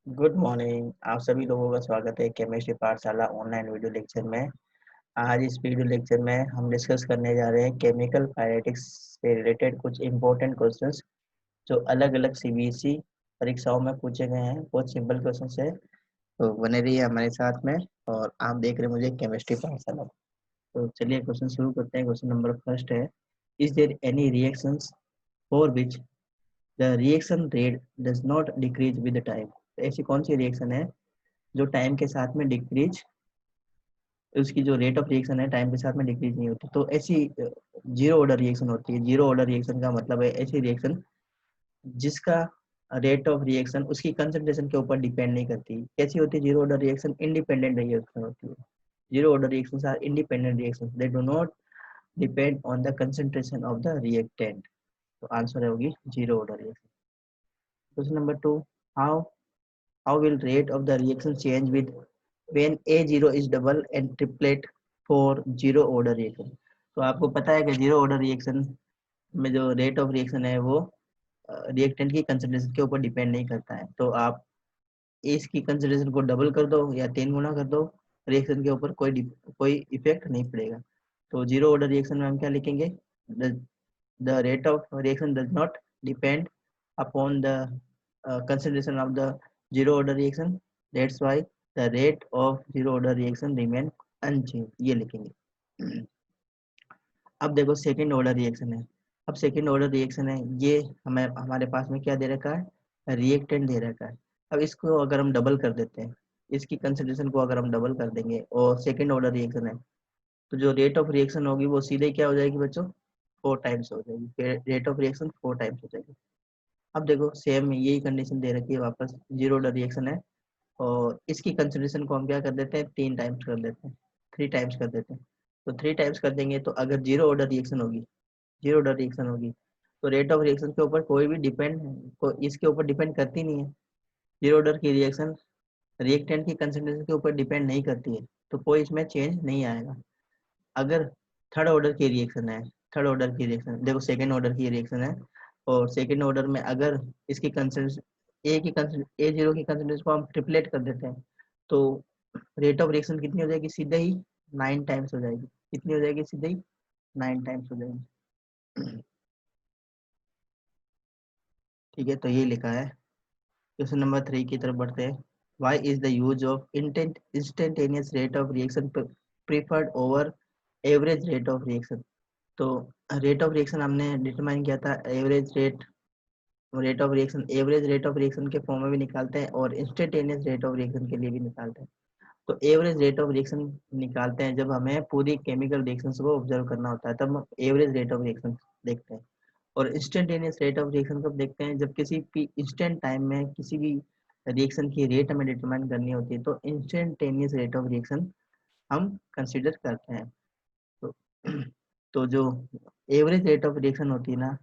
Good morning. आप सभी लोगों का स्वागत है केमिस्ट्री पाठशाला ऑनलाइन वीडियो लेक्चर में। आज इस वीडियो लेक्चर में हम डिस्कस करने जा रहे हैं केमिकल काइनेटिक्स से रिलेटेड कुछ इंपॉर्टेंट क्वेश्चंस जो अलग अलग सीबीएसई परीक्षाओं में पूछे गए हैं। बहुत सिंपल क्वेश्चंस है, तो बने रहिए हमारे साथ में। और आप देख रहे हैं मुझे केमिस्ट्री पाठशाला। तो चलिए क्वेश्चन शुरू करते हैं। क्वेश्चन नंबर फर्स्ट है, is there any reactions for which the reaction rate does not decrease with time? ऐसी कौन सी रिएक्शन है जो टाइम के साथ में डिक्रीज, उसकी जो रेट ऑफ रिएक्शन है टाइम के साथ में डिक्रीज नहीं होती? तो ऐसी जीरो ऑर्डर रिएक्शन होती है। जीरो ऑर्डर रिएक्शन का मतलब है ऐसी रिएक्शन जिसका रेट ऑफ रिएक्शन उसकी कंसंट्रेशन के ऊपर डिपेंड नहीं करती। कैसी होती है zero order reaction? Independent reaction होती है। Zero order reactions are independent reactions, they do not depend on the concentration of the reactant. तो आंसर है होगी zero order reaction. Question number 2, how how will rate of the reaction change with when A0 is double and triplet for zero order reaction? तो आपको पता है कि zero order reaction में जो रेट ऑफ रिएक्शन है वो रिएक्टेंट की कंसंट्रेशन के ऊपर डिपेंड नहीं करता है। तो आप इसकी कंसंट्रेशन को डबल कर दो या 3 गुना कर दो, रिएक्शन के ऊपर कोई इफेक्ट नहीं पड़ेगा। तो जीरो ऑर्डर रिएक्शन में हम क्या लिखेंगे? The rate of reaction does not depend upon the concentration of the zero order reaction, that's why the rate of zero order reaction remain unchanged, ये लिखेंगे। अब देखो सेकेंड ऑर्डर रिएक्शन है। अब सेकेंड ऑर्डर रिएक्शन है, ये हमें हमारे पास में क्या दे रखा है? रिएक्टेंट दे रखा है। अब इसको अगर हम डबल कर देते हैं, इसकी कंसंट्रेशन को अगर हम डबल कर देंगे और सेकेंड ऑर्डर रिएक्शन है, तो जो रेट ऑफ रिएक्शन होगी वो सीधे क्या हो जाएगी बच्चों? 4 टाइम्स हो जाएगी। रेट ऑफ रिएक्शन 4 टाइम्स हो जाएगी। अब देखो सेम यही कंडीशन दे रखी है, वापस जीरो ऑर्डर रिएक्शन है और इसकी कंसिडरेशन को हम क्या कर देते हैं? 3 टाइम्स कर देते हैं, 3 टाइम्स कर देते हैं। तो 3 टाइम्स कर देंगे तो अगर जीरो ऑर्डर रिएक्शन होगी, जीरो ऑर्डर रिएक्शन होगी तो रेट ऑफ रिएक्शन के ऊपर कोई भी डिपेंड को इसके ऊपर डिपेंड करती नहीं है। जीरो ऑर्डर की रिएक्शन रिएक्टेंट की कंसंट्रेशन के ऊपर डिपेंड नहीं करती है, तो कोई इसमें चेंज नहीं आएगा। अगर थर्ड ऑर्डर की रिएक्शन है, थर्ड ऑर्डर की रिएक्शन देखो सेकेंड ऑर्डर की रिएक्शन है और सेकेंड ऑर्डर में अगर इसकी कंसंट्रेशन ए जीरो की कंसंट्रेशन को हम ट्रिपलेट कर देते हैं, तो रेट ऑफ रिएक्शन कितनी हो जाएगी? सीधे ही 9 टाइम्स हो जाएगी। कितनी हो जाएगी? सीधे ही 9 टाइम्स हो जाएगी। ठीक है, तो ये लिखा है। क्वेश्चन नंबर 3 की तरफ बढ़ते हैं। Why is the use of instantaneous rate of reaction preferred over average rate of reaction? तो रेट ऑफ रिएक्शन हमने डिटरमाइन किया था, average rate, rate of reaction average rate of reaction के फॉर्म में भी निकालते हैं और इंस्टेंटेनियस रेट ऑफ रिएक्शन के लिए भी निकालते हैं। तो एवरेज रेट ऑफ रिएक्शन निकालते हैं जब हमें पूरी केमिकल रिएक्शंस को ऑब्जर्व करना होता है, तब हम एवरेज रेट ऑफ रिएक्शन देखते हैं। और इंस्टेंटेनियस रेट ऑफ रिएक्शन कब देखते हैं? जब किसी भी इंस्टेंट टाइम में किसी भी रिएक्शन की रेट हमें डिटरमाइन करनी होती है, तो इंस्टेंटेनियस रेट ऑफ रिएक्शन हम कंसिडर करते हैं। तो तो जो एवरेज रेट ऑफ रिएक्शन होती है ना,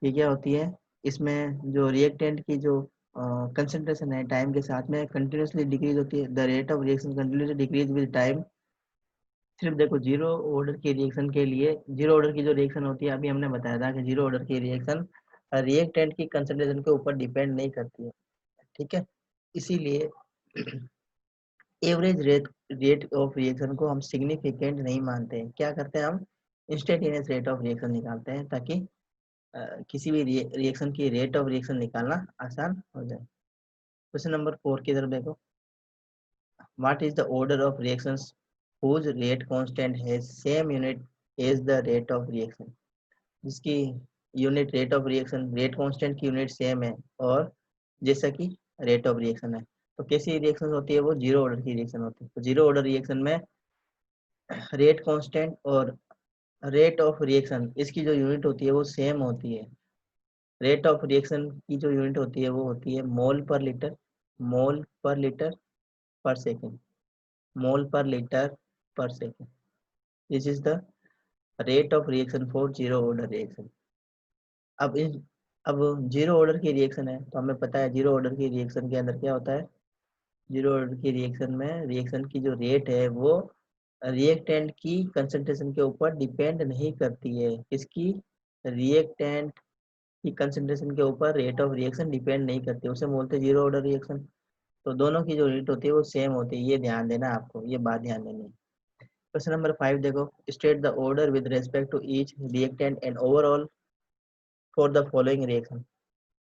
ये क्या होती है? इसमें जो रिएक्टेंट की जो कंसंट्रेशन है टाइम के साथ में कंटिन्यूसली डिक्रीज होती है। The rate of reaction continuously decrease with time. सिर्फ देखो जीरो ऑर्डर की रिएक्शन के लिए, जीरो ऑर्डर की जो रिएक्शन होती है अभी हमने बताया था कि जीरो ऑर्डर की रिएक्शन रिएक्टेंट की कंसंट्रेशन के ऊपर डिपेंड नहीं करती है। ठीक है, इसीलिए average rate rate of reaction को हम सिग्निफिकेंट नहीं मानते हैं। क्या करते हैं हम? इंस्टेंटेनियस रेट ऑफ रिएक्शन निकालते हैं ताकि किसी भी रिएक्शन की रेट ऑफ रिएक्शन निकालना आसान हो जाए। क्वेश्चन नंबर 4 की तरफ देखो। What is the order of reactions whose rate constant has same unit as the rate of reaction? जिसकी unit rate of reaction, rate constant की यूनिट सेम है और जैसा कि रेट ऑफ रिएक्शन है। तो कैसी रिएक्शन होती है? वो जीरो ऑर्डर की रिएक्शन होती है। तो जीरो ऑर्डर रिएक्शन में रेट कांस्टेंट और रेट ऑफ रिएक्शन इसकी जो यूनिट होती है वो सेम होती है। रेट ऑफ रिएक्शन की जो यूनिट होती है वो होती है मोल पर लीटर, मोल पर लीटर पर सेकेंड, मोल पर लीटर पर second. This is the rate of reaction for zero order reaction. अब इस अब जीरो ऑर्डर की रिएक्शन है तो हमें पता है जीरो ऑर्डर की रिएक्शन के अंदर क्या होता है? जीरो ऑर्डर की रिएक्शन में रिएक्शन की जो रेट है वो रिएक्टेंट की कंसंट्रेशन के ऊपर डिपेंड नहीं करती है। किसकी? रिएक्टेंट की कंसंट्रेशन के ऊपर रेट ऑफ रिएक्शन डिपेंड नहीं करती है, उसे बोलते हैं जीरो ऑर्डर रिएक्शन। तो दोनों की जो यूनिट होती है वो सेम होती है, ये ध्यान देना है आपको, ये बात ध्यान देनी है। क्वेश्चन नंबर 5 देखो, state the order with respect to each reactant and overall for the following reaction.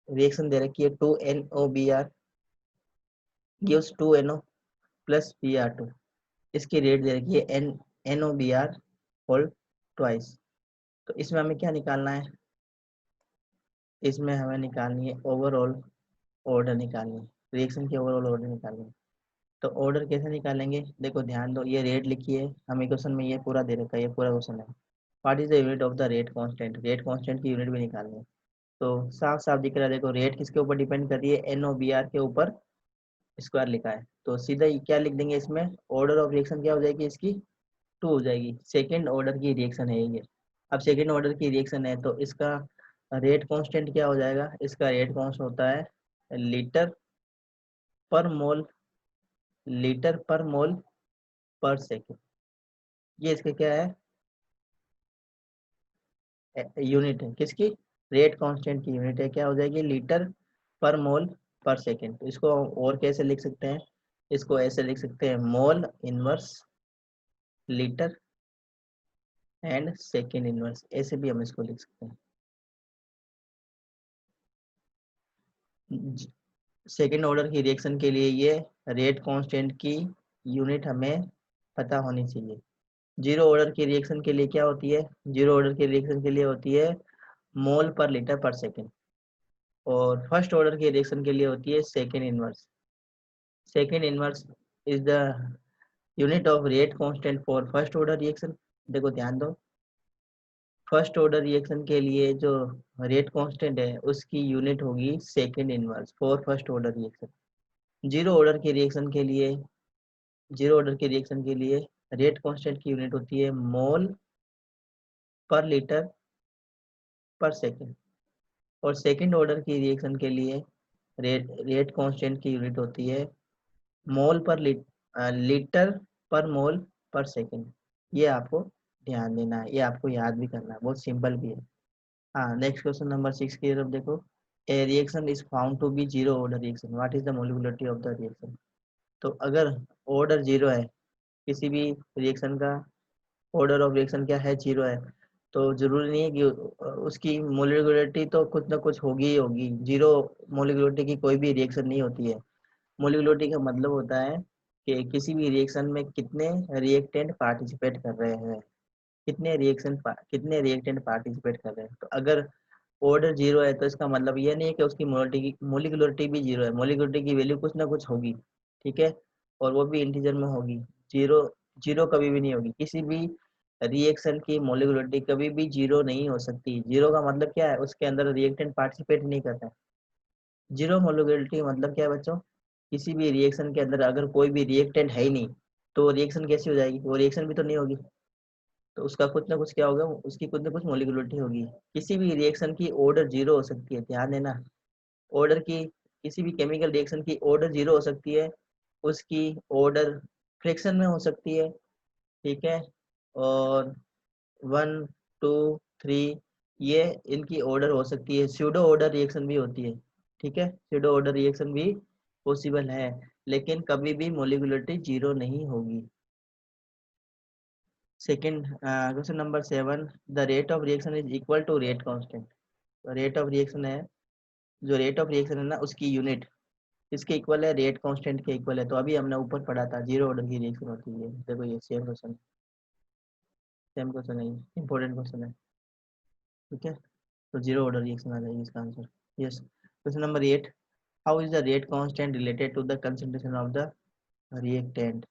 Reaction दे रखी है 2NOBr gives 2NO plus Br2, इसकी रेट दे रखी है NOBr होल ट्वाइस। तो इसमें हमें क्या निकालना है, इसमें हमें निकालनी है ओवरऑल ऑर्डर निकालनी है, रिएक्शन की ओवरऑल ऑर्डर निकालनी है। तो ऑर्डर कैसे निकालेंगे, देखो ध्यान दो, ये रेट लिखी है हमें क्वेश्चन में, ये पूरा दे रखा है, ये पूरा क्वेश्चन है। What is the unit of the rate constant, rate constant की यूनिट भी निकालनी है। तो साफ साफ दिख रहा है, देखो रेट किसके ऊपर डिपेंड कर रही है, NOBr के ऊपर स्क्वायर लिखा है, तो सीधा क्या लिख देंगे इसमें, ऑर्डर ऑफ रिएक्शन क्या हो जाएगी इसकी, 2 हो जाएगी, सेकेंड ऑर्डर की रिएक्शन है ये। अब सेकेंड ऑर्डर की रिएक्शन है तो इसका रेट कांस्टेंट क्या हो जाएगा, इसका रेट कांस्टेंट होता है लीटर पर मोल, लीटर पर मोल पर सेकेंड, ये इसका क्या है, यूनिट है किसकी, रेट कांस्टेंट की यूनिट है, क्या हो जाएगी, लीटर पर मोल पर सेकेंड। तो इसको और कैसे लिख सकते हैं, इसको ऐसे लिख सकते हैं, mole inverse litre and second inverse, ऐसे भी हम इसको लिख सकते हैं। सेकेंड ऑर्डर की रिएक्शन के लिए ये रेट कांस्टेंट की यूनिट हमें पता होनी चाहिए। जीरो ऑर्डर की रिएक्शन के लिए क्या होती है, जीरो ऑर्डर की रिएक्शन के लिए होती है मोल पर लीटर पर सेकेंड, और फर्स्ट ऑर्डर की रिएक्शन के लिए होती है second inverse. Second inverse is the unit of rate constant for first order reaction. देखो ध्यान दो, फर्स्ट ऑर्डर रिएक्शन के लिए जो रेट कांस्टेंट है उसकी यूनिट होगी second inverse for first order reaction. Zero order के रिएक्शन के लिए, जीरो ऑर्डर के रिएक्शन के लिए रेट कांस्टेंट की यूनिट होती है मोल पर लीटर पर सेकेंड, और सेकेंड ऑर्डर की रिएक्शन के लिए रेट कांस्टेंट की यूनिट होती है मोल पर लीटर पर मोल पर सेकेंड। ये आपको ध्यान देना है, ये आपको याद भी करना है, बहुत सिंपल भी है। हाँ, नेक्स्ट क्वेश्चन नंबर 6 की तरफ देखो, a reaction is found to be zero order reaction, what is the molecularity of the reaction. तो अगर ऑर्डर जीरो है, किसी भी रिएक्शन का ऑर्डर ऑफ रिएक्शन क्या है, जीरो है, तो जरूरी नहीं है कि उसकी मोलिकुलरिटी तो कुछ ना कुछ होगी ही होगी, जीरो मोलिकुलरिटी की कोई भी रिएक्शन नहीं होती है। मोलिकुलरिटी का मतलब होता है कि किसी भी रिएक्शन में कितने रिएक्टेंट पार्टिसिपेट कर रहे हैं, कितने रिएक्टेंट पार्टिसिपेट कर रहे हैं। तो अगर ऑर्डर जीरो है तो इसका मतलब ये नहीं है कि उसकी मोलिकुलरिटी भी जीरो है, मोलिकुलरिटी की वैल्यू कुछ ना कुछ होगी, ठीक है, और वो भी इंटीजर में होगी। जीरो, जीरो कभी भी नहीं होगी, किसी भी रिएक्शन की मोलिकुलरिटी कभी भी जीरो नहीं हो सकती। जीरो का मतलब क्या है, उसके अंदर रिएक्टेंट पार्टिसिपेट नहीं करता है। जीरो मोलिकुलरिटी मतलब क्या है बच्चों, किसी भी रिएक्शन के अंदर अगर कोई भी रिएक्टेंट है ही नहीं तो रिएक्शन कैसी हो जाएगी, वो रिएक्शन भी तो नहीं होगी, तो उसका कुछ ना कुछ क्या होगा, उसकी कुछ ना कुछ मोलिकुलरिटी होगी। किसी भी रिएक्शन की ऑर्डर जीरो हो सकती है, ध्यान देना, ऑर्डर की, किसी भी केमिकल रिएक्शन की ऑर्डर जीरो हो सकती है, उसकी ऑर्डर फ्रैक्शन में हो सकती है, ठीक है, और 1 2 3 ये इनकी ऑर्डर हो सकती है, स्यूडो ऑर्डर रिएक्शन भी होती है, ठीक है, स्यूडो ऑर्डर रिएक्शन भी पॉसिबल है, लेकिन कभी भी मोलिकुलरिटी जीरो नहीं होगी। Second question number 7, the rate of reaction is equal to rate constant. Rate of reaction है, जो रेट ऑफ रिएक्शन है ना उसकी यूनिट इसके इक्वल है, रेट कांस्टेंट के इक्वल है। तो अभी हमने ऊपर पढ़ा था जीरो ऑर्डर की रिएक्शन होती है, देखो ये सेम क्वेश्चन है, इंपॉर्टेंट क्वेश्चन है, ठीक है, तो जीरो ऑर्डर रिएक्शन आ जाएगी इसका answer. Yes, question number 8, how is the rate constant related to the concentration of the reactant.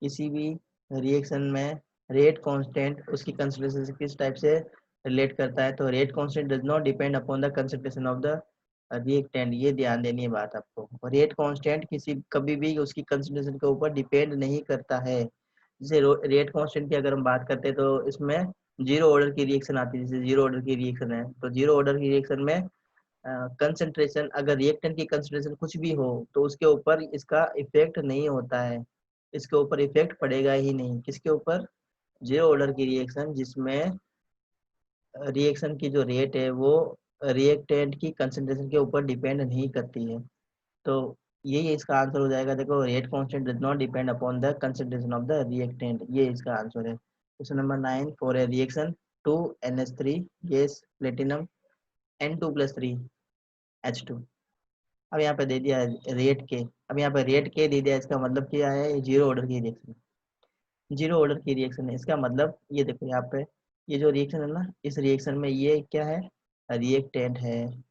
किसी भी रिएक्शन में रेट कांस्टेंट उसकी कंसंट्रेशन से किस टाइप से रिलेट करता है, तो rate constant does not depend upon the concentration of the reactant, ये ध्यान देनी है बात आपको। रेट कांस्टेंट किसी कभी भी उसकी कंसंट्रेशन के ऊपर डिपेंड नहीं करता है। जैसे रेट कांस्टेंट की अगर हम बात करते हैं तो इसमें जीरो ऑर्डर की रिएक्शन आती है, जैसे जीरो ऑर्डर की रिएक्शन है तो जीरो ऑर्डर की रिएक्शन में कंसंट्रेशन, अगर रिएक्टेंट की कंसंट्रेशन कुछ भी हो तो उसके ऊपर इसका इफेक्ट नहीं होता है, इसके ऊपर इफेक्ट पड़ेगा ही नहीं, किसके ऊपर, जीरो ऑर्डर की रिएक्शन जिसमें रिएक्शन की जो रेट है वो रिएक्टेंट की कंसंट्रेशन के ऊपर डिपेंड नहीं करती है। तो यही इसका आंसर हो जाएगा। देखो, rate constant does not depend upon the concentration of the reactant, ये इसका आंसर है। Question number 9, for a reaction 2NH3 gas platinum N2+3H2। अब यहाँ पे दे दिया रेट के, अब यहाँ पे रेट के दे दिया, इसका मतलब क्या है, जीरो ऑर्डर की रिएक्शन, जीरो ऑर्डर की रिएक्शन है। इसका मतलब ये देखो यहाँ पे, ये जो रिएक्शन है ना, इस रिएक्शन में ये क्या है, रिएक्टेंट है,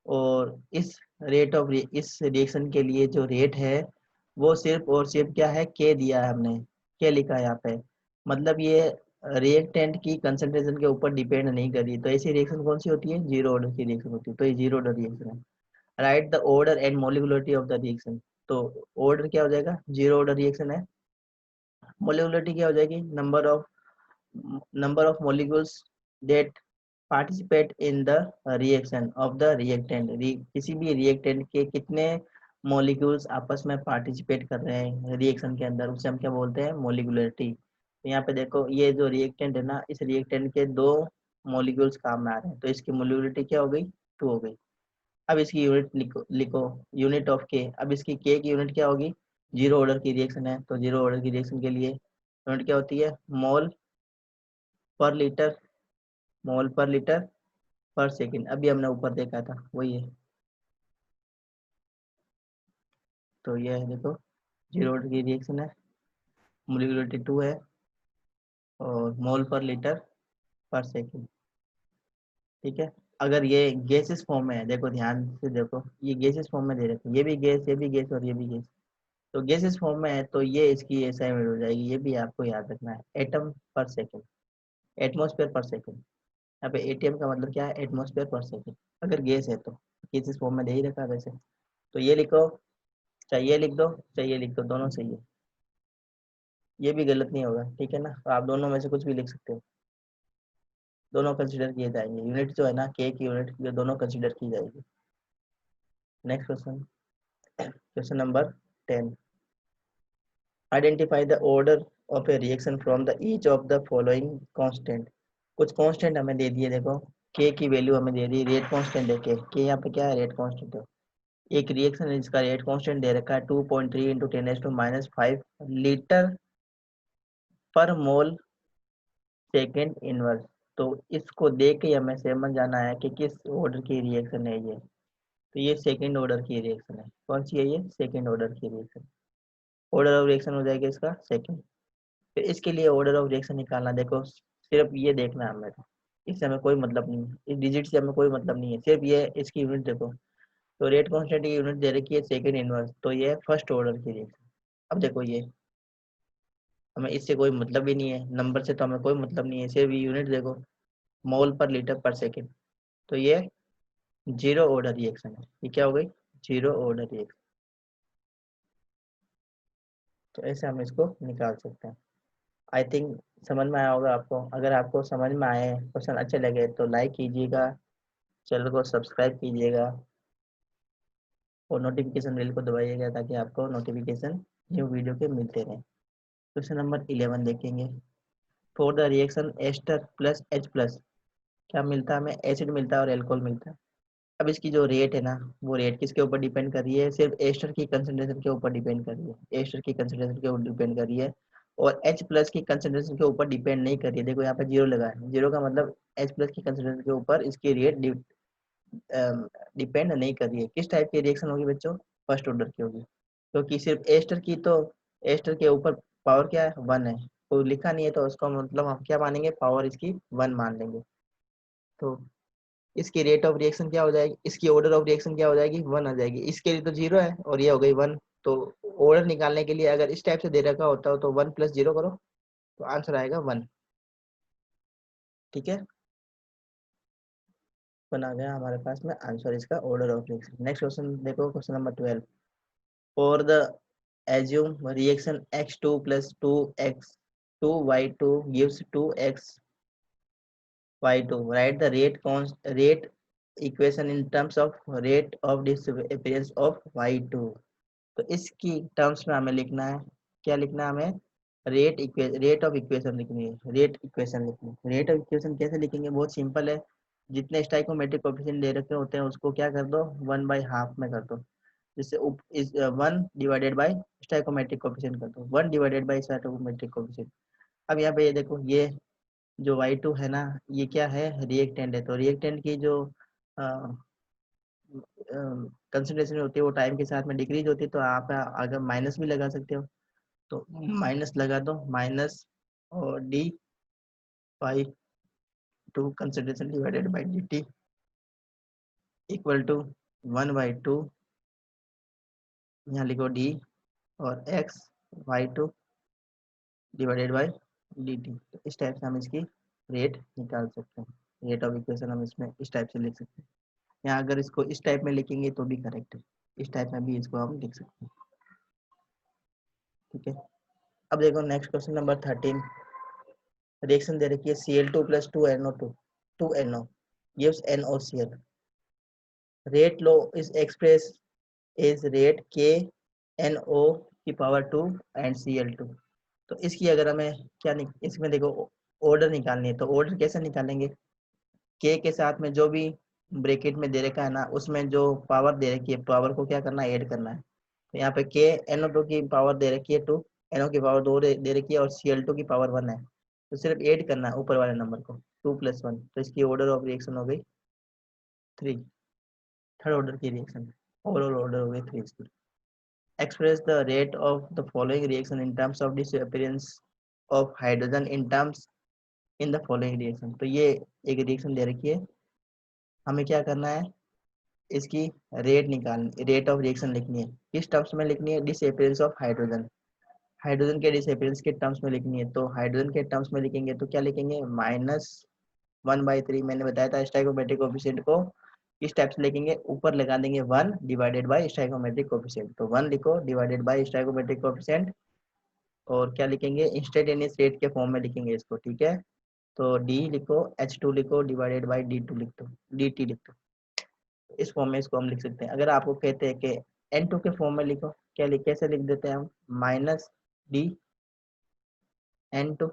और इस रिएक्शन के लिए जो रेट है वो सिर्फ और सिर्फ क्या है, के दिया है हमने, के लिखा है यहाँ पे। मतलब ये रिएक्टेंट की कंसंट्रेशन के ऊपर डिपेंड नहीं करी, तो ऐसी रिएक्शन कौन सी होती है, जीरो ऑर्डर की रिएक्शन होती है, तो ये जीरो ऑर्डर रिएक्शन है। Right the order and molecularity of the reaction, तो ऑर्डर क्या हो जाएगा, जीरो ऑर्डर रिएक्शन है। मोलिकुलरिटी क्या हो जाएगी, number of molecules that participate in the reaction of the reactant, किसी भी रिएक्टेंट के कितने मॉलिक्यूल्स आपस में पार्टिसिपेट कर रहे हैं रिएक्शन के अंदर, उसे हम क्या बोलते हैं, मोलिकुलरिटी। तो यहाँ पे देखो, ये जो रिएक्टेंट है ना, इस रिएक्टेंट के दो मॉलिक्यूल्स काम में आ रहे हैं, तो इसकी मोलिकुलरिटी क्या हो गई, 2 हो गई। अब इसकी यूनिट लिखो, यूनिट ऑफ के। अब इसकी के की यूनिट क्या होगी, जीरो ऑर्डर की रिएक्शन है, तो जीरो ऑर्डर की रिएक्शन के लिए यूनिट क्या होती है, मोल पर लीटर, मोल पर लीटर पर सेकंड। अभी हमने ऊपर देखा था वही है। तो ये है देखो, जीरो ऑर्डर की रिएक्शन है, मोलिकुलरिटी 2 है, और मोल पर लीटर पर सेकंड। ठीक है। अगर ये गैसेस फॉर्म में है, देखो ध्यान से देखो, ये गैसेस फॉर्म में दे रखे हैं, ये भी गैस, ये भी गैस, और ये भी गैस, तो गैसेस फॉर्म में है, तो ये इसकी असाइनमेंट हो जाएगी, ये भी आपको याद रखना है, एटम पर सेकंड, एटमॉस्फेयर पर सेकंड। यहाँ पे एटीएम का मतलब क्या है, एटमॉस्फेयर पर सेकंड। अगर गैस है तो गैसेस फॉर्म में दे ही रखा है वैसे, तो ये लिखो, चाहिए लिख दो, चाहिए लिख दो, दोनों सही है, ये भी गलत नहीं होगा, ठीक है ना। तो आप दोनों में से कुछ भी लिख सकते हो, दोनों कंसिडर किए जाएंगे, यूनिट जो है ना, के की यूनिट, ये दोनों कंसिडर की जाएगी। Next question, question number 10, identify the order of A reaction from the each of the following constant. कुछ कांस्टेंट हमें दे दिए, देखो के की वैल्यू हमें दे दी, रेट कांस्टेंट है के यहाँ पे क्या है, रेट कांस्टेंट है। एक रिएक्शन है जिसका रेट कांस्टेंट दे रखा है 2.3 इंटू 10⁻⁵ लीटर पर मोल सेकेंड इनवर्स। तो इसको देख के हमें समझ जाना है कि किस ऑर्डर की रिएक्शन है ये। तो ये सेकेंड ऑर्डर की रिएक्शन है, कौन सी है ये, सेकेंड ऑर्डर की रिएक्शन, ऑर्डर ऑफ रिएक्शन हो जाएगा इसका सेकेंड। फिर इसके लिए ऑर्डर ऑफ रिएक्शन निकालना, देखो सिर्फ ये देखना है हमें, इससे हमें कोई मतलब नहीं है, इस डिजिट से हमें कोई मतलब नहीं है, सिर्फ ये इसकी यूनिट देखो। तो रेट कांस्टेंट की यूनिट दे रखी है सेकेंड इनवर्स, तो ये फर्स्ट ऑर्डर की रिएक्शन। अब देखो ये, हमें इससे कोई मतलब ही नहीं है, नंबर से तो हमें कोई मतलब नहीं है, सिर्फ यूनिट देखो, मोल पर लीटर पर सेकेंड, तो ये जीरो ऑर्डर रिएक्शन है, ये क्या हो गई, जीरो ऑर्डर रिएक्शन। तो ऐसे हम इसको निकाल सकते हैं। आई थिंक समझ में आया होगा आपको। अगर आपको समझ में आए, क्वेश्चन अच्छे लगे, तो लाइक कीजिएगा, चैनल को सब्सक्राइब कीजिएगा, और नोटिफिकेशन बेल को दबाइएगा, ताकि आपको नोटिफिकेशन न्यू वीडियो के मिलते रहें। क्वेश्चन नंबर 11 देखेंगे, for the reaction ester plus H plus, क्या मिलता है हमें, एसिड मिलता है और एल्कोहल मिलता है। अब इसकी जो रेट है ना, वो रेट किसके ऊपर डिपेंड कर रही है, सिर्फ एस्टर की कंसंट्रेशन के ऊपर डिपेंड कर रही है, एस्टर की कंसंट्रेशन के ऊपर डिपेंड कर रही है, और H प्लस की कंसंट्रेशन के ऊपर डिपेंड नहीं कर रही है। देखो यहाँ पे जीरो लगा है, जीरो का मतलब H प्लस की कंसंट्रेशन के ऊपर इसकी रेट डिपेंड नहीं कर रही है। किस टाइप की रिएक्शन होगी बच्चों, फर्स्ट ऑर्डर की होगी, क्योंकि सिर्फ एस्टर की, तो एस्टर के ऊपर पावर क्या है, 1 है, कोई लिखा नहीं है, तो उसका मतलब हम क्या मानेंगे, पावर इसकी 1 मान लेंगे। तो इसकी रेट ऑफ रिएक्शन क्या हो जाएगी, इसकी ऑर्डर ऑफ रिएक्शन क्या हो जाएगी, 1 आ जाएगी। इसके लिए तो जीरो है और ये हो गई 1, तो ऑर्डर निकालने के लिए अगर इस टाइप से दे रखा होता हो तो 1 + 0 करो, तो आंसर आएगा 1। ठीक है, 1 आ गया हमारे पास में आंसर इसका, order of reaction. Next question देखो, question number 12, for the assume reaction x2 + 2y2 gives 2xy2, write the rate equation in terms of rate of disappearance of y2। तो इसकी टर्म्स में हमें लिखना है, क्या लिखना है हमें, रेट ऑफ इक्वेशन लिखनी है, रेट इक्वेशन लिखनी है। रेट ऑफ इक्वेशन कैसे लिखेंगे, बहुत सिंपल है, जितने स्टाइकोमेट्रिक कोएफिशिएंट दे रखे होते हैं उसको क्या कर दो, 1/2 में कर दो। जिससे इस 1 डिवाइडेड बाय स्टोइकोमेट्रिक कोएफिशिएंट कर दो, 1 डिवाइडेड बाय स्टोइकोमेट्रिक कोएफिशिएंट। अब यहाँ पे ये देखो, ये जो y2 है ना, ये क्या है, रिएक्टेंट है। तो रिएक्टेंट की जो कंसंट्रेशन होती है वो टाइम के साथ में डिक्रीज होती है। तो आप अगर माइनस भी लगा सकते हो, तो माइनस लगा दो, माइनस और D by two concentration divided by D T equal to 1/2, यहाँ लिखो डी, और X y2 divided by D T. तो इस टाइप से हम इसकी रेट निकाल सकते हैं। रेट ऑफ इक्वेशन हम इसमें इस टाइप से लिख सकते हैं। यहाँ अगर इसको इस टाइप में लिखेंगे तो भी करेक्ट है, इस टाइप में भी इसको हम लिख सकते हैं। ठीक है, अब देखो नेक्स्ट क्वेश्चन नंबर 13। रिएक्शन दे रखी है Cl2 plus 2NO gives NOCl. Rate law is expressed is rate KNO की पावर 2 and Cl2। तो इसकी अगर हमें क्या इसमें देखो ऑर्डर निकालनी है, तो ऑर्डर कैसे निकालेंगे, के साथ में जो भी ब्रैकेट में दे रखा है ना, उसमें जो पावर दे रखी है, पावर को क्या करना है, ऐड करना है। तो यहाँ पे के NO2 की पावर दे रखी है 2, NO की पावर 2 दे रखी है, और Cl2 की पावर 1 है। तो सिर्फ ऐड करना है ऊपर वाले नंबर को, 2 + 1। तो इसकी ऑर्डर ऑफ रिएक्शन हो गई 3, थर्ड ऑर्डर की रिएक्शन, ओवरऑल ऑर्डर हो गई 3 इसकी। Express the rate of the following reaction in terms of disappearance of hydrogen in terms in the following reaction। तो ये एक रिएक्शन दे रखी है, हमें क्या करना है, इसकी रेट निकालनी, रेट ऑफ रिएक्शन लिखनी है। किस टर्म्स में लिखनी है, डिसअपीयरेंस ऑफ हाइड्रोजन, हाइड्रोजन के डिसअपीयरेंस के टर्म्स में लिखनी है। तो हाइड्रोजन के टर्म्स में लिखेंगे तो क्या लिखेंगे, -1/3। मैंने बताया था स्टोइकोमेट्रिक कोएफिशिएंट को इस टाइप से लिखेंगे, ऊपर लगा देंगे 1 डिवाइडेड बाय स्टोइकोमेट्रिक कोएफिशिएंट। तो 1 लिखो डिवाइडेड बाय स्टोइकोमेट्रिक कोएफिशिएंट, और क्या लिखेंगे, इंस्टेंटेनियस रेट के फॉर्म में लिखेंगे इसको। ठीक है, तो डी लिखो, H2 लिखो डिवाइडेड बाय D2 लिख दो, dt लिख दो। इस फॉर्म में इसको हम लिख सकते हैं। अगर आपको कहते हैं कि N2 के फॉर्म में लिखो, क्या कैसे लिख देते हैं हम, -d N2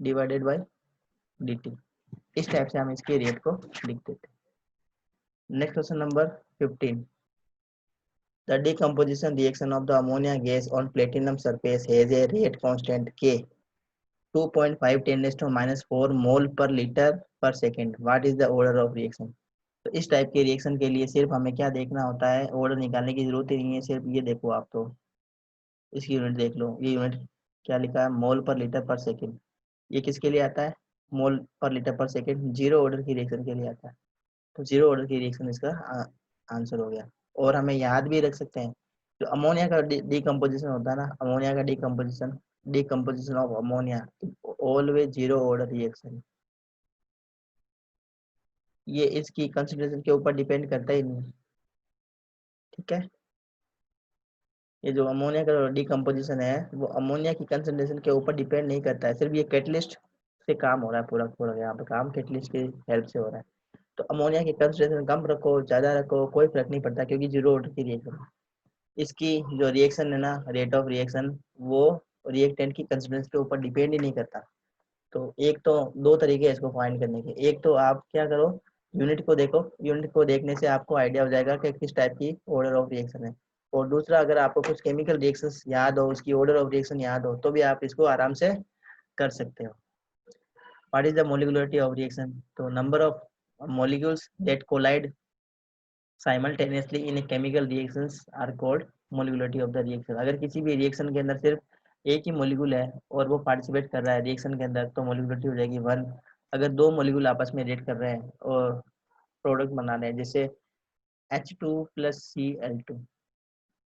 divided by dt। इस टाइप से हम इसके रेट को लिख देते हैं। Next question number 15। The decomposition reaction of the ammonia gas on platinum surface has a rate constant K 2.5 10⁻⁻⁴ mole per liter per second. What is the order of reaction? तो इस type के reaction के लिए सिर्फ हमें क्या देखना होता है, ऑर्डर निकालने की जरूरत ही नहीं है। सिर्फ ये देखो आप, तो इसकी यूनिट देख लो, ये यूनिट क्या लिखा है, मोल पर लीटर पर सेकंड। ये किसके लिए आता है, मोल पर लीटर पर सेकंड, जीरो ऑर्डर की रिएक्शन के लिए आता है। तो जीरो ऑर्डर की रिएक्शन इसका आंसर हो गया। और हमें याद भी रख सकते हैं, जो अमोनिया का डिकम्पोजिशन होता है ना, अमोनिया का decomposition of ammonia always zero order reaction. ये इसकी कंसंट्रेशन के ऊपर डिपेंड करता ही नहीं। ठीक है, ये जो अमोनिया का डिकम्पोजिशन है वो अमोनिया की कंसंट्रेशन के ऊपर डिपेंड नहीं करता है, सिर्फ ये कैटलिस्ट से काम हो रहा है, पूरा पूरा यहाँ पे काम कैटलिस्ट की हेल्प से हो रहा है। तो अमोनिया की कंसंट्रेशन कम रखो ज़्यादा रखो कोई फर्क नहीं पड़ता, क्योंकि जीरो ऑर्डर की रिएक्शन है। इसकी जो रिएक्शन है ना, रेट ऑफ रिएक्शन, वो रिएक्टेंट की कंसंट्रेशन के ऊपर डिपेंड ही नहीं करता। तो एक तो दो तरीके हैं इसको फाइंड करने के। एक तो आप क्या करो, यूनिट को देखो, यूनिट को देखने से आपको आइडिया हो जाएगा कि किस टाइप की ऑर्डर ऑफ रिएक्शन है। और दूसरा, अगर आपको कुछ केमिकल रिएक्शंस याद हो, उसकी ऑर्डर ऑफ रिएक्शन याद हो, तो भी आप इसको आराम से कर सकते हो। What is the molecularity of reaction? तो number of molecules that collide simultaneously in a chemical reactions are called molecularity of the reaction। अगर किसी भी रिएक्शन के अंदर सिर्फ एक ही मोलिक्यूल है और वो पार्टिसिपेट कर रहा है रिएक्शन के अंदर, तो मोलिकुलरिटी हो जाएगी 1। अगर दो मोलिक्यूल आपस में रिएक्ट कर रहे हैं और प्रोडक्ट बना रहे हैं, जैसे H2 + Cl2,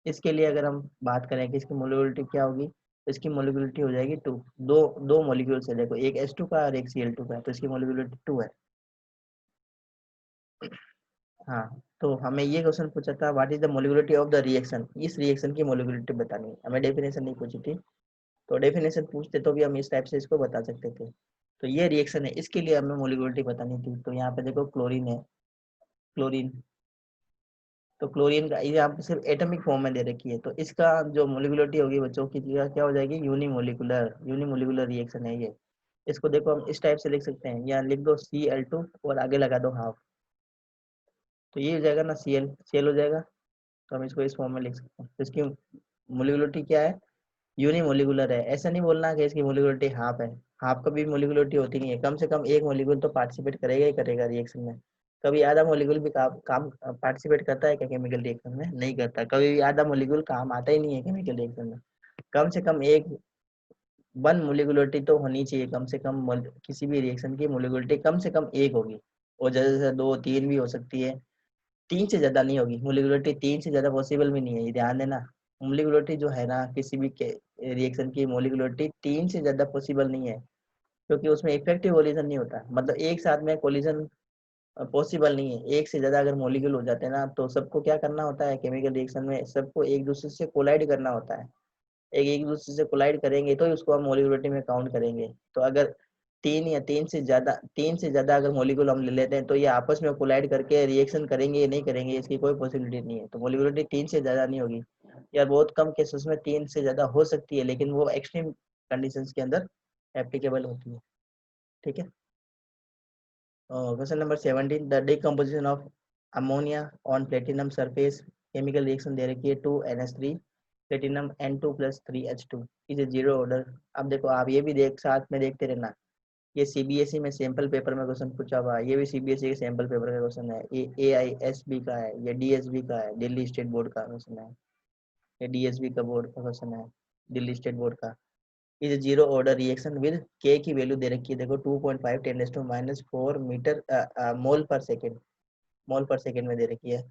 इसके लिए अगर हम बात करें कि इसकी मोलिकुलरिटी क्या होगी, तो इसकी मोलिकुलरिटी हो जाएगी 2। दो मोलिक्यूल से, देखो एक H2 का और एक Cl2 का, तो इसकी मोलिकुलरिटी 2 है। हाँ, तो हमें ये क्वेश्चन पूछा था, what is the molecularity of the reaction, इस रिएक्शन की मोलिकुलरिटी बतानी है हमें, डेफिनेशन नहीं पूछी थी। तो डेफिनेशन पूछते तो भी हम इस टाइप से इसको बता सकते थे। तो ये रिएक्शन है, इसके लिए हमें मोलिकुलरिटी बतानी थी। तो यहाँ पे देखो क्लोरीन है, क्लोरीन, तो क्लोरीन का यहाँ पे सिर्फ एटॉमिक फॉर्म में दे रखी है, तो इसका जो मोलिकुलरिटी होगी बच्चों की क्या हो जाएगी, यूनिमोलिकुलर रिएक्शन है ये। इसको देखो हम इस टाइप से लिख सकते हैं, यहाँ लिख दो Cl2 और आगे लगा दो हाफ, तो ये हो जाएगा ना Cl हो जाएगा। तो हम इसको इस फॉर्म में लिख सकते हैं। तो इसकी मोलिकुलरिटी क्या है, यूनिमोलिकुलर है। ऐसा नहीं बोलना कि इसकी मोलिकुलरिटी हाफ है, हाफ कभी मोलिकुलरिटी होती नहीं है, कम से कम एक मोलिकुल तो पार्टिसिपेट करेगा ही करेगा रिएक्शन में। कभी आधा मोलिकुल भी काम पार्टिसिपेट करता है क्या केमिकल रिएक्शन में, नहीं करता। कभी भी आधा मोलिकुल काम आता ही नहीं है केमिकल रिएक्शन में। कम से कम एक वन मोलिकुलरिटी तो होनी चाहिए, कम से कम किसी भी रिएक्शन की मोलिकुलरिटी कम से कम एक होगी, और जैसे दो तीन भी हो सकती है, तीन से ज्यादा नहीं होगी। मोलिकुलरिटी तीन से ज्यादा पॉसिबल भी नहीं है, ये ध्यान देना। मोलिकुलरिटी जो है ना किसी भी रिएक्शन की मोलिकुलरिटी तीन से ज्यादा पॉसिबल नहीं है, क्योंकि उसमें इफेक्टिव कोलिजन नहीं होता, मतलब एक साथ में कोलिजन पॉसिबल नहीं है। एक से ज्यादा अगर मोलिक्यूल हो जाते हैं ना, तो सबको क्या करना होता है केमिकल रिएक्शन में, सबको एक दूसरे से कोलाइड करना होता है। एक एक दूसरे से कोलाइड करेंगे तो उसको हम मोलिकुलरिटी में काउंट करेंगे। तो अगर तीन से ज्यादा अगर मोलिक्यूल हम ले लेते हैं, तो ये आपस में कोलाइड करके रिएक्शन करेंगे या नहीं करेंगे, इसकी कोई पॉसिबिलिटी नहीं है। तो मोलिकुलरिटी तीन से ज्यादा नहीं होगी, या बहुत कम केसेस में तीन से ज्यादा हो सकती है, लेकिन वो एक्सट्रीम कंडीशंस के अंदर एप्लीकेबल होती है। ठीक है। Question number 17, the decomposition of ammonia on platinum surface, chemical reaction दे रखी है 2NH3 platinum N2+3H2 is a zero order. अब देखो आप ये भी साथ में देखते रहना, ये सीबीएसई में सैंपल पेपर में क्वेश्चन पूछा हुआ है, ये भी सीबीएसई के सैंपल पेपर का क्वेश्चन है। ये AISB का है, ये DSB का है, दिल्ली स्टेट बोर्ड का क्वेश्चन है। ये DSB का बोर्ड का क्वेश्चन है, दिल्ली स्टेट बोर्ड का। Is zero order reaction with के की वैल्यू दे रखी है, देखो 2.5 10⁻⁴ मीटर मोल पर सेकेंड, मोल पर सेकेंड में दे रखी है।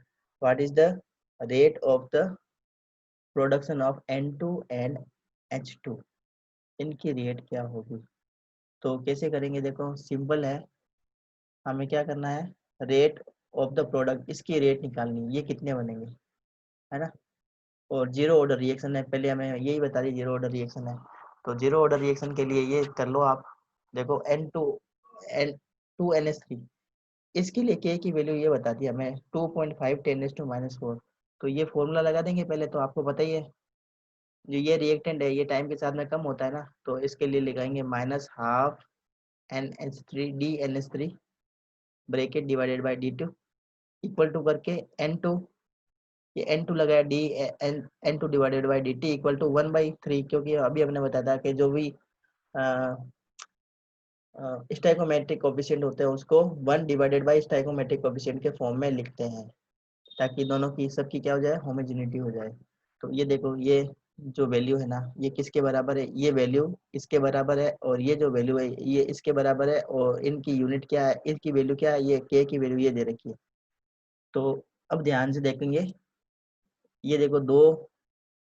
What is the rate of the production of N2 and H2, इनकी रेट क्या होगी। तो कैसे करेंगे, देखो सिंपल है, हमें क्या करना है, रेट ऑफ द प्रोडक्ट, इसकी रेट निकालनी है, ये कितने बनेंगे, है ना। और जीरो ऑर्डर रिएक्शन है, पहले हमें यही बता दी जीरो ऑर्डर रिएक्शन है। तो जीरो ऑर्डर रिएक्शन के लिए ये कर लो आप, देखो N2 2NH3, इसके लिए के की वैल्यू ये बता दी हमें 2.5 10⁻⁴। तो ये फॉर्मूला लगा देंगे पहले, तो आपको पता ही है, जो ये रिएक्टेंट है ये टाइम के साथ में कम होता है ना, तो इसके लिए लगाएंगे -12 NH3 bracket divided by D2 equal to करके N2, ये N2 लगाया N2 divided by dt equal to 1/3, क्योंकि अभी हमने बताया था कि जो भी स्टाइकोमेट्रिक कोफिशिएंट होते हैं उसको 1 डिवाइडेड बाई स्टाइकोमेट्रिक कोफिशिएंट के फॉर्म में लिखते हैं, ताकि दोनों की सबकी क्या हो जाए, होमोजेनिटी हो जाए। तो ये देखो, ये जो वैल्यू है ना, ये किसके बराबर है, ये वैल्यू इसके बराबर है, और ये जो वैल्यू है ये इसके बराबर है, और इनकी यूनिट क्या है, इनकी वैल्यू क्या है, ये के की वैल्यू ये दे रखी है। तो अब ध्यान से देखेंगे, ये देखो दो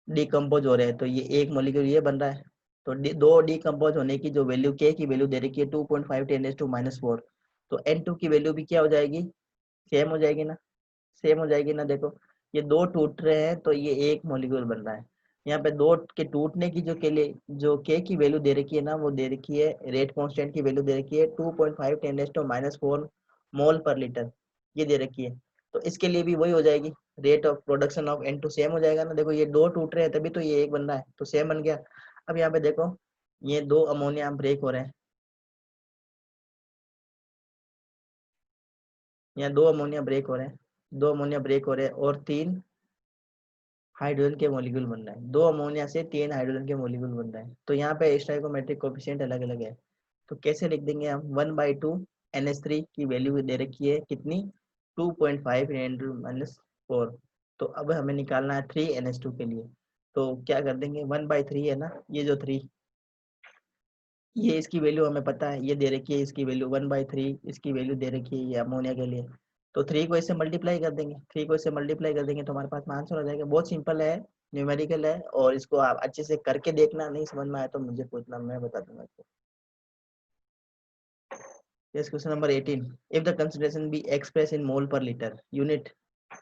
डिकम्पोज हो रहे हैं, तो ये एक मॉलिक्यूल ये बन रहा है। तो दो डिकम्पोज होने की जो वैल्यू के की वैल्यू दे रखी है 2.5 10⁻⁴, तो N2 की वैल्यू भी क्या हो जाएगी, सेम हो जाएगी ना, सेम हो जाएगी ना। देखो ये दो टूट रहे हैं तो ये एक मॉलिक्यूल बन रहा है। यहाँ पे दो के टूटने की जो के लिए जो के की वैल्यू दे रखी है ना, वो दे रखी है, रेट कांस्टेंट की वैल्यू दे रखी है 2.5 10⁻⁴ मोल पर लीटर, ये दे रखी है। तो इसके लिए भी वही हो जाएगी, rate of production of N2 same हो जाएगा ना। देखो ये दो टूट रहे हैं तभी तो ये एक बन रहा है, तो सेम बन गया। अब यहाँ पे देखो, ये दो अमोनिया ब्रेक हो रहे हैं, यहाँ दो अमोनिया ब्रेक हो रहे हैं, दो अमोनिया ब्रेक हो रहे हैं, और तीन हाइड्रोजन के मॉलिक्यूल बन रहा है, दो अमोनिया से तीन हाइड्रोजन के मॉलिक्यूल बन रहा है। तो यहाँ पे स्टोइकोमेट्रिक कोएफिशिएंट अलग अलग है। तो कैसे लिख देंगे हम, 1/2 NH3 की वैल्यू दे रखी है कितनी, 2.5 10⁻⁴। तो अब हमें निकालना है 3NH2 के लिए। तो क्या कर देंगे, 1/3 है ना, ये जो 3, ये इसकी वैल्यू हमें पता है, ये दे रखी है इसकी वैल्यू 1/3, इसकी वैल्यू दे रखी है ये अमोनिया के लिए। तो 3 को इससे मल्टीप्लाई कर देंगे, 3 को इससे मल्टीप्लाई कर देंगे तो हमारे पास में आंसर हो जाएगा। बहुत सिंपल है, न्यूमेरिकल है, और इसको आप अच्छे से करके देखना, नहीं समझ में आया तो मुझे पूछना, मैं बता दूंगा आपको। Yes, question number 18, if the concentration be expressed in mole per litre unit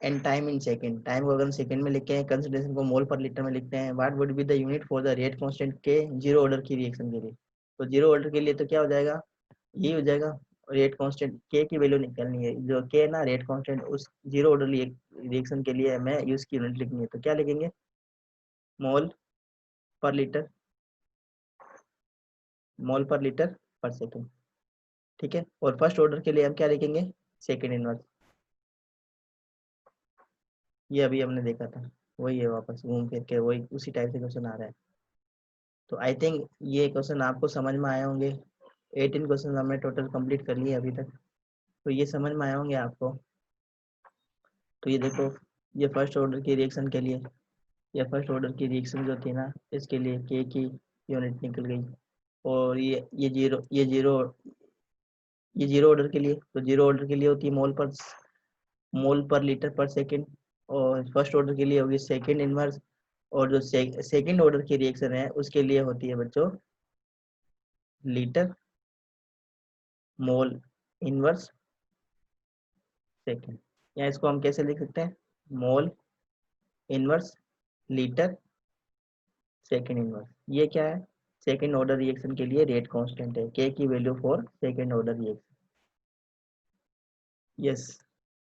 and time in second, time को अगर सेकंड में लिखते हैं, कंसंट्रेशन को मोल पर लीटर में लिखते हैं, what would be the unit for the rate constant के जीरो ऑर्डर की रिएक्शन के लिए। तो जीरो ऑर्डर के लिए तो क्या हो जाएगा, यही हो जाएगा, रेट कांस्टेंट के की वैल्यू निकालनी है, जो के ना रेट कांस्टेंट उस जीरो ऑर्डर रिएक्शन के लिए हमें यूज की यूनिट लिखनी है। तो क्या लिखेंगे, मोल पर लीटर, मोल पर लीटर पर सेकेंड। ठीक है, और फर्स्ट ऑर्डर के लिए हम क्या लिखेंगे, सेकेंड इनवर्स। ये अभी हमने देखा था, वही है, वापस घूम फिर के वही उसी टाइप से क्वेश्चन आ रहा है। तो आई थिंक ये क्वेश्चन आपको समझ में आए होंगे। 18 क्वेश्चन हमने टोटल कंप्लीट कर लिए अभी तक, तो ये समझ में आए होंगे आपको। तो ये देखो, ये फर्स्ट ऑर्डर की रिएक्शन के लिए, या फर्स्ट ऑर्डर की रिएक्शन जो थी ना, इसके लिए के की यूनिट निकल गई। और ये जीरो ऑर्डर के लिए, तो जीरो ऑर्डर के लिए होती है मोल पर लीटर पर सेकंड। और फर्स्ट ऑर्डर के लिए होगी सेकंड इनवर्स। और जो सेकंड ऑर्डर की रिएक्शन है उसके लिए होती है बच्चों लीटर मोल इनवर्स सेकंड। या इसको हम कैसे लिख सकते हैं, mole inverse litre second inverse. ये क्या है, सेकंड ऑर्डर रिएक्शन के लिए रेट कांस्टेंट है, के की value for second order reaction. Yes.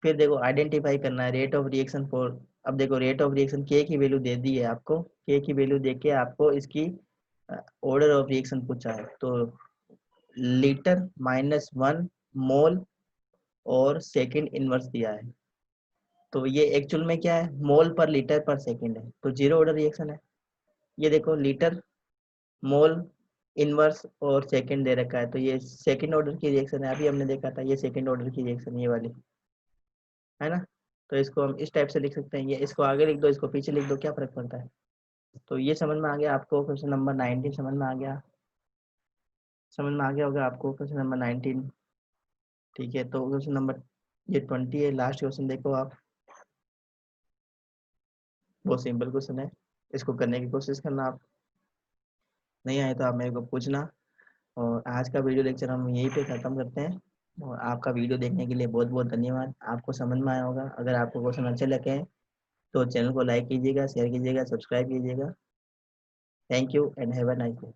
फिर देखो आइडेंटिफाई करना है रेट ऑफ रिएक्शन फॉर। अब देखो रेट ऑफ रिएक्शन के की वैल्यू दे दी है आपको, के की वैल्यू दे के आपको इसकी ऑर्डर ऑफ रिएक्शन पूछा है। तो लीटर -1 मोल और सेकंड इनवर्स दिया है। तो ये एक्चुअल में क्या है, मोल पर लीटर पर सेकंड है, तो जीरो ऑर्डर रिएक्शन है। ये देखो लीटर मोल इनवर्स और सेकंड दे रखा है, तो ये सेकंड ऑर्डर की रिएक्शन है। अभी हमने देखा था ये सेकंड ऑर्डर की रिएक्शन, ये वाली है ना। तो इसको हम इस टाइप से लिख सकते हैं, ये इसको आगे लिख दो, इसको पीछे लिख दो, क्या फर्क पड़ता है। तो ये समझ में आ गया आपको, क्वेश्चन नंबर 19 समझ में आ गया, समझ में आ गया होगा आपको क्वेश्चन नंबर 19। ठीक है, तो क्वेश्चन नंबर ये 20 है, लास्ट क्वेश्चन देखो आप। बहुत सिंपल क्वेश्चन है, इसको करने की कोशिश करना आप। नहीं आए तो आप मेरे को पूछना। और आज का वीडियो लेक्चर हम यहीं पे ख़त्म करते हैं। और आपका वीडियो देखने के लिए बहुत बहुत धन्यवाद। आपको समझ में आया होगा। अगर आपको क्वेश्चन अच्छे लगे तो चैनल को लाइक कीजिएगा, शेयर कीजिएगा, सब्सक्राइब कीजिएगा। Thank you and have a nice day.